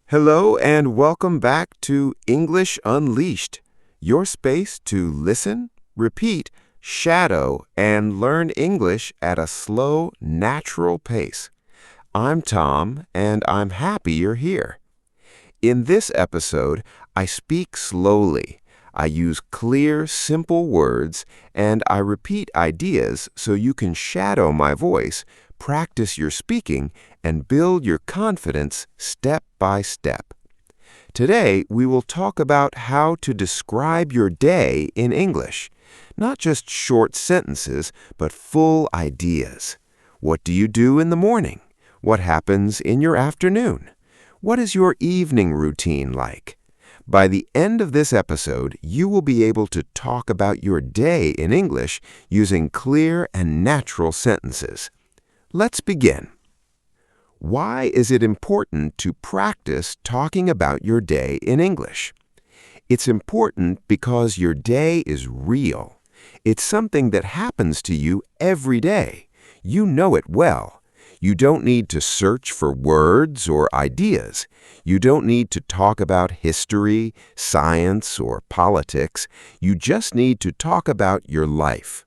Hello and welcome back to English Unleashed, your space to listen, repeat, shadow, and learn English at a slow, natural pace. I'm Tom, and I'm happy you're here. In this episode, I speak slowly. I use clear, simple words, and I repeat ideas so you can shadow my voice, practice your speaking, and build your confidence step by step. Today, we will talk about how to describe your day in English. Not just short sentences, but full ideas. What do you do in the morning? What happens in your afternoon? What is your evening routine like? By the end of this episode, you will be able to talk about your day in English using clear and natural sentences. Let's begin. Why is it important to practice talking about your day in English? It's important because your day is real. It's something that happens to you every day. You know it well. You don't need to search for words or ideas. You don't need to talk about history, science, or politics. You just need to talk about your life.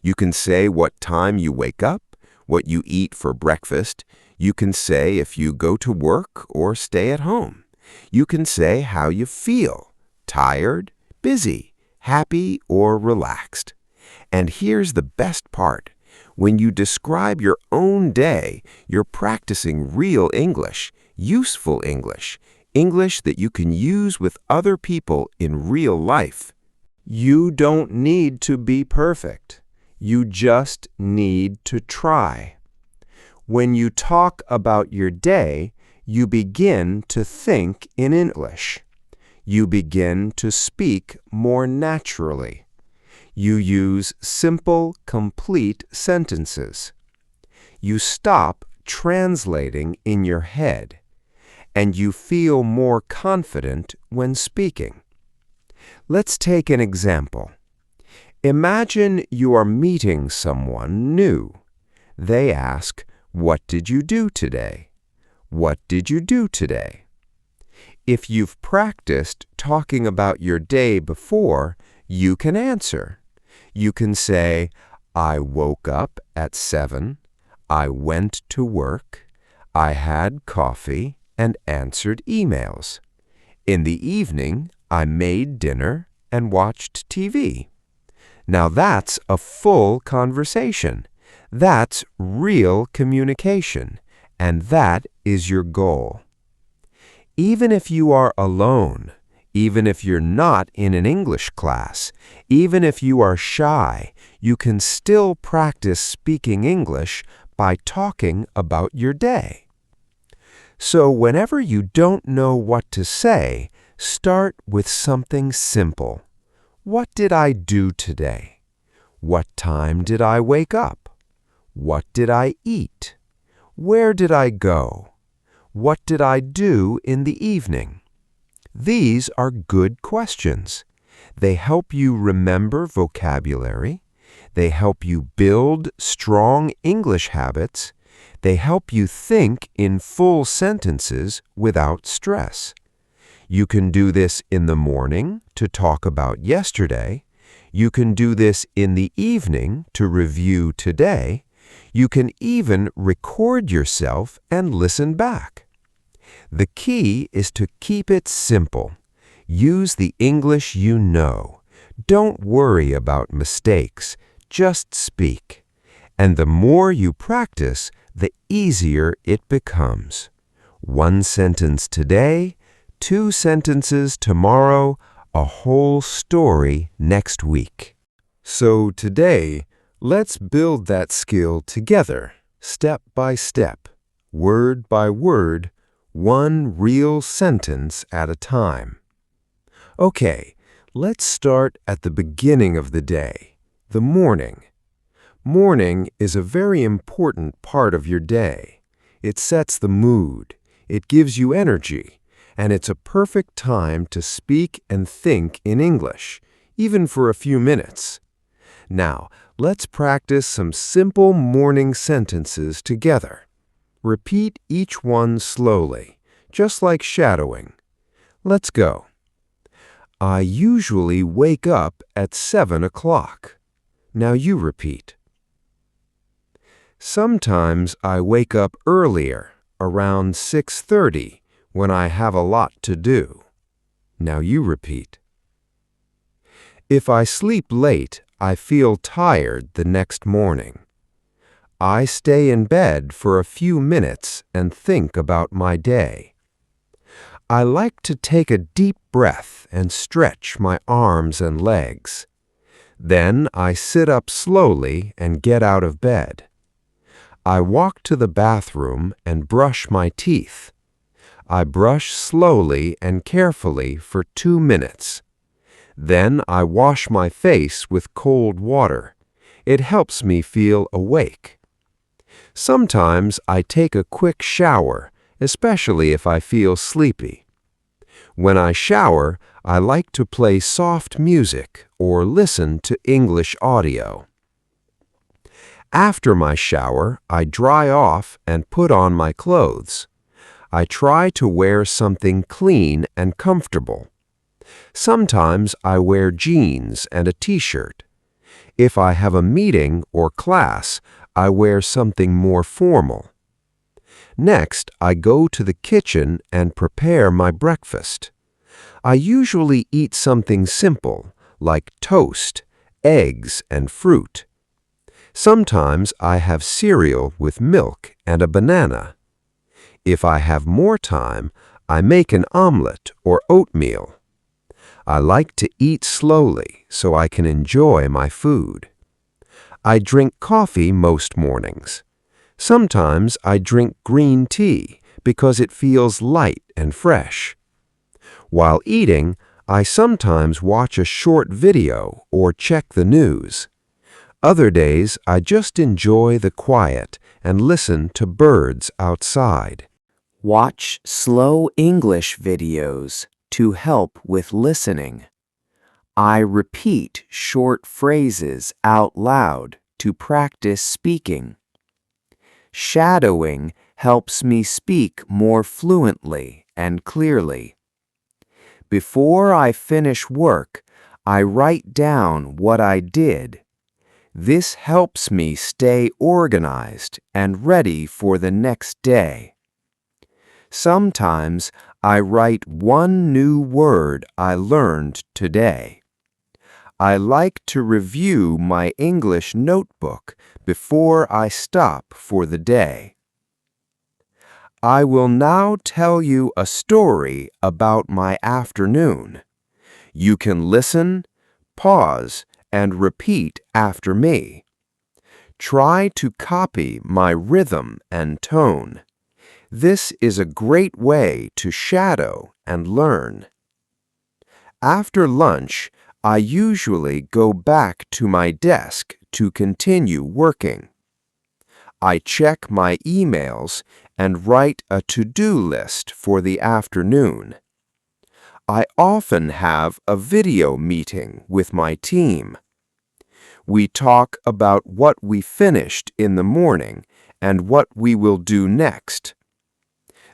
You can say what time you wake up, what you eat for breakfast. You can say if you go to work or stay at home. You can say how you feel, tired, busy, happy, or relaxed. And here's the best part. When you describe your own day, you're practicing real English, useful English, English that you can use with other people in real life. You don't need to be perfect. You just need to try. When you talk about your day, you begin to think in English. You begin to speak more naturally. You use simple, complete sentences. You stop translating in your head, and you feel more confident when speaking. Let's take an example. Imagine you are meeting someone new. They ask, "What did you do today?" What did you do today? If you've practiced talking about your day before, you can answer. You can say, "I woke up at 7, I went to work, I had coffee and answered emails. In the evening, I made dinner and watched TV." Now that's a full conversation. That's real communication, and that is your goal. Even if you are alone, even if you're not in an English class, even if you are shy, you can still practice speaking English by talking about your day. So whenever you don't know what to say, start with something simple. What did I do today? What time did I wake up? What did I eat? Where did I go? What did I do in the evening? These are good questions. They help you remember vocabulary. They help you build strong English habits. They help you think in full sentences without stress. You can do this in the morning to talk about yesterday. You can do this in the evening to review today. You can even record yourself and listen back. The key is to keep it simple. Use the English you know. Don't worry about mistakes. Just speak. And the more you practice, the easier it becomes. 1 sentence today, 2 sentences tomorrow, a whole story next week. So today, let's build that skill together, step by step, word by word, 1 real sentence at a time. Okay, let's start at the beginning of the day, the morning. Morning is a very important part of your day. It sets the mood, it gives you energy, and it's a perfect time to speak and think in English, even for a few minutes. Now, let's practice some simple morning sentences together. Repeat each one slowly. just like shadowing. Let's go. I usually wake up at 7 o'clock. Now you repeat. Sometimes I wake up earlier, around 6:30, when I have a lot to do. Now you repeat. If I sleep late, I feel tired the next morning. I stay in bed for a few minutes and think about my day. I like to take a deep breath and stretch my arms and legs. Then I sit up slowly and get out of bed. I walk to the bathroom and brush my teeth. I brush slowly and carefully for 2 minutes. Then I wash my face with cold water. It helps me feel awake. Sometimes I take a quick shower, especially if I feel sleepy. When I shower, I like to play soft music or listen to English audio. After my shower, I dry off and put on my clothes. I try to wear something clean and comfortable. Sometimes I wear jeans and a t-shirt. If I have a meeting or class, I wear something more formal. Next, I go to the kitchen and prepare my breakfast. I usually eat something simple, like toast, eggs, and fruit. Sometimes I have cereal with milk and a banana. If I have more time, I make an omelet or oatmeal. I like to eat slowly so I can enjoy my food. I drink coffee most mornings. Sometimes I drink green tea because it feels light and fresh. While eating, I sometimes watch a short video or check the news. Other days, I just enjoy the quiet and listen to birds outside. Watch slow English videos to help with listening. I repeat short phrases out loud to practice speaking. Shadowing helps me speak more fluently and clearly. Before I finish work, I write down what I did. This helps me stay organized and ready for the next day. Sometimes I write one new word I learned today. I like to review my English notebook before I stop for the day. I will now tell you a story about my afternoon. You can listen, pause, and repeat after me. Try to copy my rhythm and tone. This is a great way to shadow and learn. After lunch, I usually go back to my desk to continue working. I check my emails and write a to-do list for the afternoon. I often have a video meeting with my team. We talk about what we finished in the morning and what we will do next.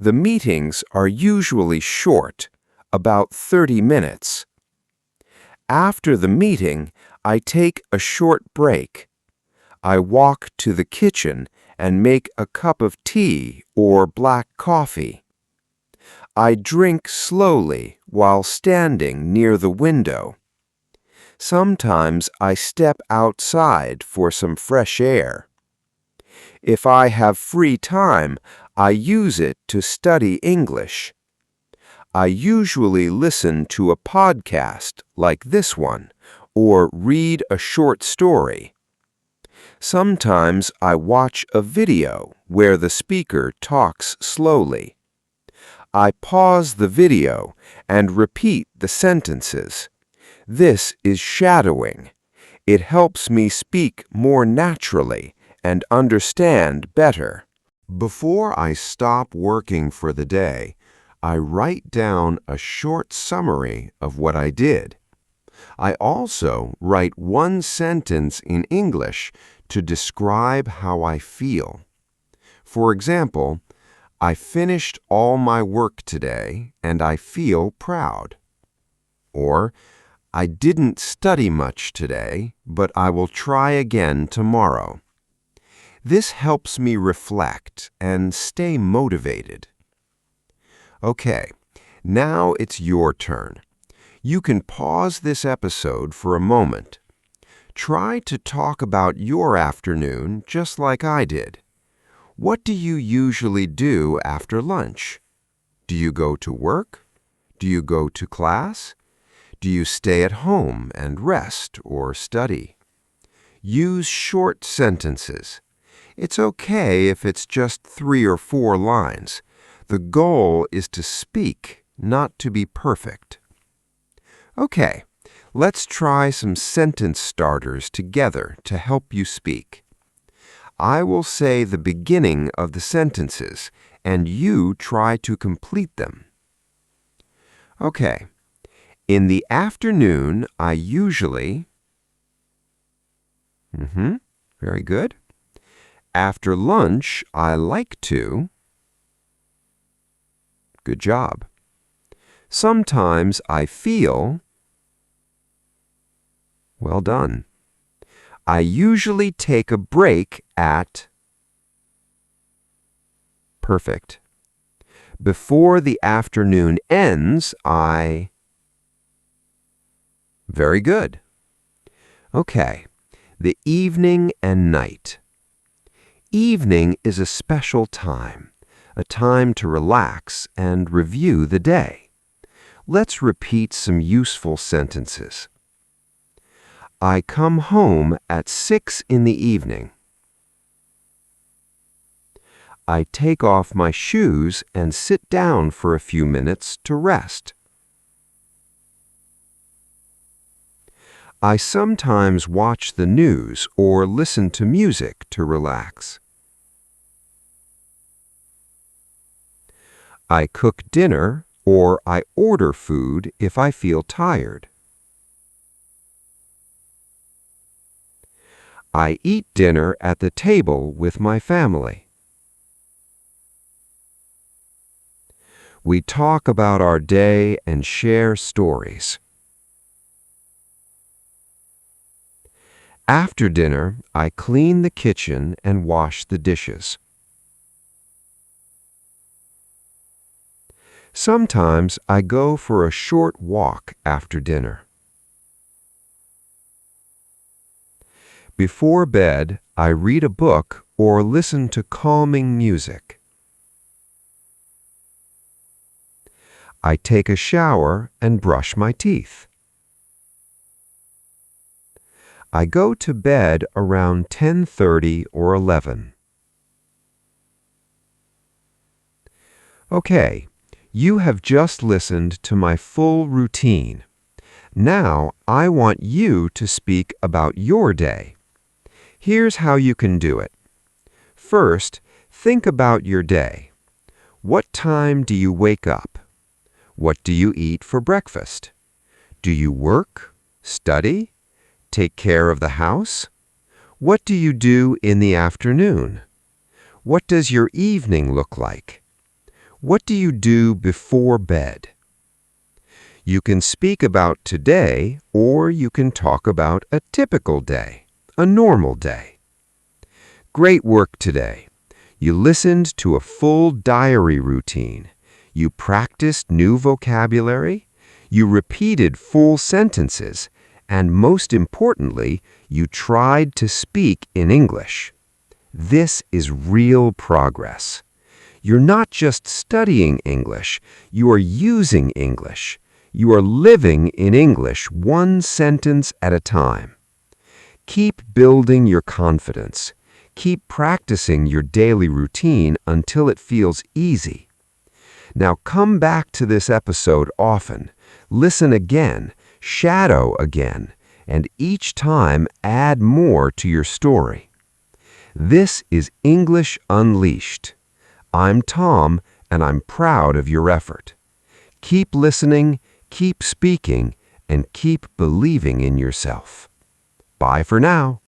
The meetings are usually short, about 30 minutes. After the meeting, I take a short break. I walk to the kitchen and make a cup of tea or black coffee. I drink slowly while standing near the window. Sometimes I step outside for some fresh air. If I have free time, I use it to study English. I usually listen to a podcast like this one or read a short story. Sometimes I watch a video where the speaker talks slowly. I pause the video and repeat the sentences. This is shadowing. It helps me speak more naturally and understand better. Before I stop working for the day, I write down a short summary of what I did. I also write one sentence in English to describe how I feel. For example, I finished all my work today and I feel proud. Or, I didn't study much today, but I will try again tomorrow. This helps me reflect and stay motivated. Okay, now it's your turn. You can pause this episode for a moment. Try to talk about your afternoon just like I did. What do you usually do after lunch? Do you go to work? Do you go to class? Do you stay at home and rest or study? Use short sentences. It's okay if it's just 3 or 4 lines. The goal is to speak, not to be perfect. Okay, let's try some sentence starters together to help you speak. I will say the beginning of the sentences, and you try to complete them. Okay. In the afternoon, I usually... Very good. After lunch, I like to... Good job. Sometimes I feel... Well done. I usually take a break at... Perfect. Before the afternoon ends, I... Very good. Okay, the evening and night. Evening is a special time, a time to relax and review the day. Let's repeat some useful sentences. I come home at 6 in the evening. I take off my shoes and sit down for a few minutes to rest. I sometimes watch the news or listen to music to relax. I cook dinner or I order food if I feel tired. I eat dinner at the table with my family. We talk about our day and share stories. After dinner, I clean the kitchen and wash the dishes. Sometimes I go for a short walk after dinner. Before bed, I read a book or listen to calming music. I take a shower and brush my teeth. I go to bed around 10:30 or 11. Okay, you have just listened to my full routine. Now I want you to speak about your day. Here's how you can do it. First, think about your day. What time do you wake up? What do you eat for breakfast? Do you work, study, take care of the house? What do you do in the afternoon? What does your evening look like? What do you do before bed? You can speak about today, or you can talk about a typical day, a normal day. Great work today. You listened to a full diary routine. You practiced new vocabulary. You repeated full sentences. And most importantly, you tried to speak in English. This is real progress. You're not just studying English, you are using English. You are living in English one sentence at a time. Keep building your confidence. Keep practicing your daily routine until it feels easy. Now come back to this episode often. Listen again, shadow again, and each time add more to your story. This is English Unleashed. I'm Tom, and I'm proud of your effort. Keep listening, keep speaking, and keep believing in yourself. Bye for now.